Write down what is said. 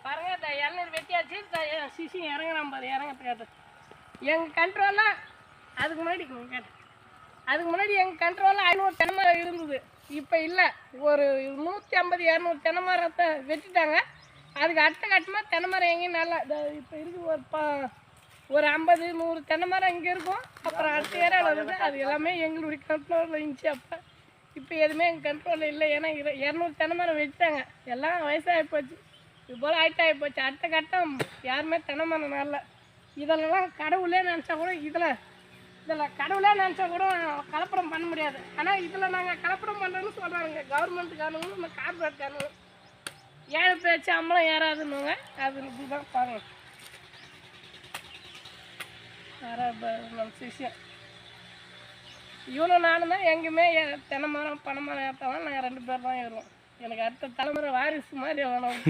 பாருங்க இந்த இளநீர் வெட்டியாச்சு சிசி இறங்குறான் பாரு இறங்கட்டு எங்கள் கண்ட்ரோலில் அதுக்கு முன்னாடி கேட்டேன் அதுக்கு முன்னாடி எங்கள் கண்ட்ரோலில் 500 தென்னை மரம் இருந்தது. இப்போ இல்லை, ஒரு 150 200 தென்னை மரத்தை வெட்டிட்டாங்க. அதுக்கு அடுத்த கட்டமாக தென்னை மரம் எங்கேயும் நல்லா இப்போ இருக்குது. ஒரு 50 100 தென்னை மரம் இங்கே இருக்கும். அப்புறம் அடுத்த ஏரியாவில் வருது. அது எல்லாமே எங்களுடைய கண்ட்ரோலில் இருந்துச்சு. அப்போ இப்போ எதுவுமே எங்கள் கண்ட்ரோலில் இல்லை. ஏன்னா 200 தென்னை மரம் வெட்டிட்டாங்க. எல்லாம் வயசாகி போச்சு, இது போல் ஆகிட்டாகி போச்சு. அடுத்த கட்டம் யாருமே தென்னை மரம் நல்ல இதெல்லாம் கடவுளே நினச்சா கூட இதில் கடவுளே நினச்சா கூட கலப்படம் பண்ண முடியாது. ஆனால் இதில் நாங்கள் கலப்படம் பண்ணுறோன்னு சொல்கிறாங்க கவர்மெண்ட்டுக்காரங்களும் இந்த கார்பரேட்காரங்களும். ஏழை பேச்சு அம்மளம் ஏறாதுன்னுங்க. அது இதுதான் பாருங்க நம்ம சிஷியம் இவனும் நானும் தான். எங்கேயுமே தென்னை மரம் பனை மரம் ஏற்றாலும் நாங்கள் 2 பேர் தான் ஏறுவோம். எனக்கு அடுத்த தலைமுறை வாரிசு மாதிரி வேணும்.